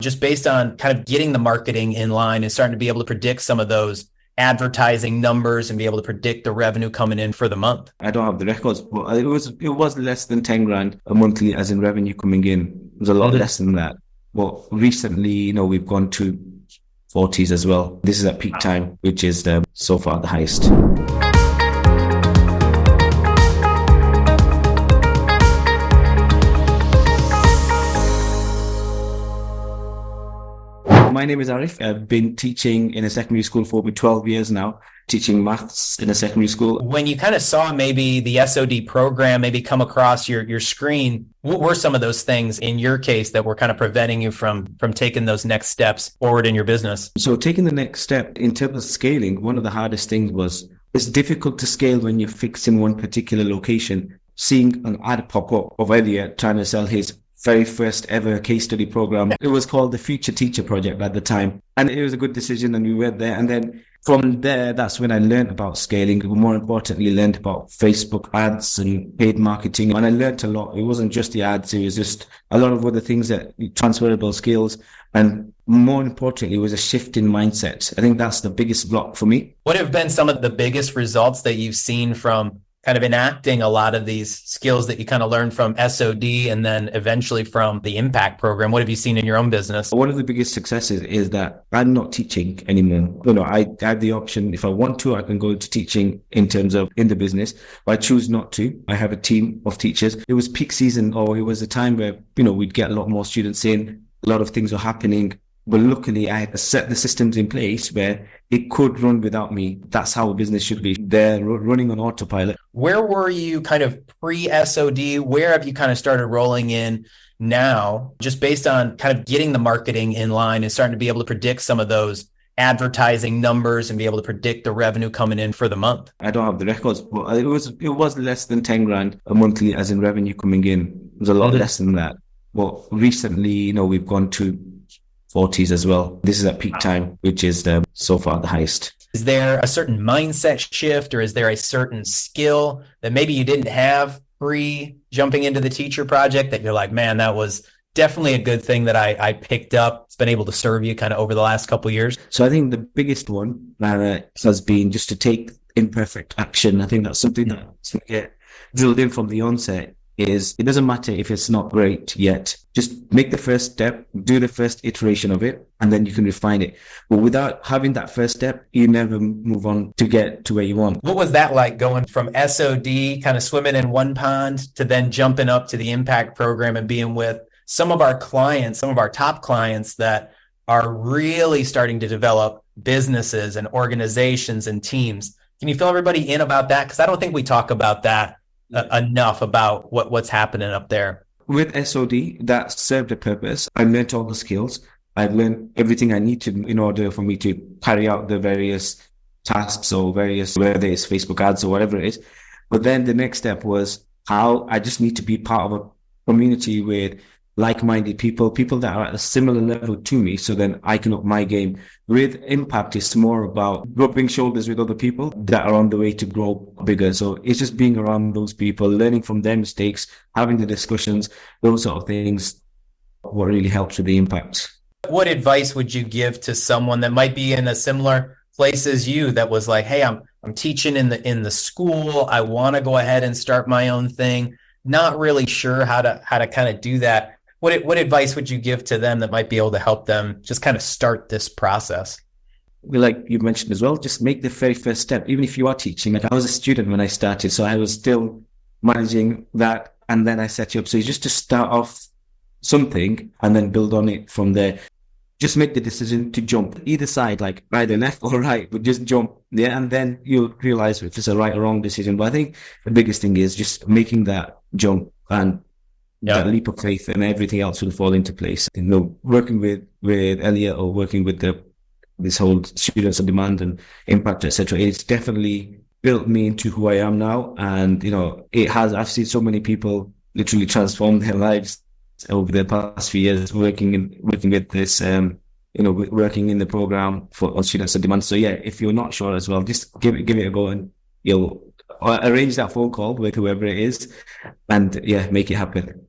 just based on kind of getting the marketing in line and starting to be able to predict some of those advertising numbers and be able to predict the revenue coming in for the month? I don't have the records, but it was less than 10 grand a monthly as in revenue coming in. It was a lot less than that. But recently, we've gone to 40s as well. This is at peak time, which is so far the highest. My name is Arif. I've been teaching in a secondary school for over 12 years now, teaching maths in a secondary school. When you kind of saw maybe the SOD program maybe come across your screen, what were some of those things in your case that were kind of preventing you from taking those next steps forward in your business? So taking the next step in terms of scaling, one of the hardest things was it's difficult to scale when you're fixed in one particular location. Seeing an ad pop up of Elliot trying to sell his very first ever case study program. It was called the Future Teacher Project at the time. And it was a good decision and we went there. And then from there, that's when I learned about scaling. More importantly, learned about Facebook ads and paid marketing. And I learned a lot. It wasn't just the ads. It was just a lot of other things that transferable skills. And more importantly, it was a shift in mindset. I think that's the biggest block for me. What have been some of the biggest results that you've seen from kind of enacting a lot of these skills that you kind of learned from SOD and then eventually from the Impact program? What have you seen in your own business? One of the biggest successes is that I'm not teaching anymore. I have the option. If I want to, I can go into teaching in terms of in the business, but I choose not to. I have a team of teachers. It was peak season, or it was a time where, we'd get a lot more students in. A lot of things were happening. But luckily, I had set the systems in place where it could run without me. That's how a business should be. They're running on autopilot. Where were you kind of pre-SOD? Where have you kind of started rolling in now, just based on kind of getting the marketing in line and starting to be able to predict some of those advertising numbers and be able to predict the revenue coming in for the month? I don't have the records, but it was less than 10 grand a monthly as in revenue coming in. It was a lot less than that. But recently, we've gone to 40s as well. This is at peak time, which is so far the highest. Is there a certain mindset shift, or is there a certain skill that maybe you didn't have pre-jumping into the teacher project that you're like, man, that was definitely a good thing that I picked up? It's been able to serve you kind of over the last couple of years. So I think the biggest one has been just to take imperfect action. I think that's something that's going to get drilled in from the onset. Is it doesn't matter if it's not great yet. Just make the first step, do the first iteration of it, and then you can refine it. But without having that first step, you never move on to get to where you want. What was that like, going from SOD, kind of swimming in one pond, to then jumping up to the Impact program and being with some of our clients, some of our top clients that are really starting to develop businesses and organizations and teams? Can you fill everybody in about that? Because I don't think we talk about that enough, about what's happening up there. With SOD, that served a purpose. I learned all the skills. I've learned everything I need to in order for me to carry out the various tasks or whether it's Facebook ads or whatever it is. But then the next step was how I just need to be part of a community with like-minded people that are at a similar level to me, so then I can up my game. With Impact, it's more about rubbing shoulders with other people that are on the way to grow bigger. So it's just being around those people, learning from their mistakes, having the discussions, those sort of things, what really helps with the Impact. What advice would you give to someone that might be in a similar place as you, that was like, hey, I'm teaching in the school, I want to go ahead and start my own thing, not really sure how to kind of do that? What advice would you give to them that might be able to help them just kind of start this process? Like you mentioned as well, just make the very first step. Even if you are teaching, like I was a student when I started, so I was still managing that, and then I set you up. So just to start off something and then build on it from there. Just make the decision to jump either side, like either left or right, but just jump. Yeah, and then you'll realize if it's a right or wrong decision. But I think the biggest thing is just making that jump and that leap of faith, and everything else will fall into place. Working with Elliot or working with this whole students on demand and Impact, etc. It's definitely built me into who I am now, and I've seen so many people literally transform their lives over the past few years working with this, working in the program on students on demand. So yeah, if you're not sure as well, just give it a go, and you'll arrange that phone call with whoever it is, and yeah, make it happen.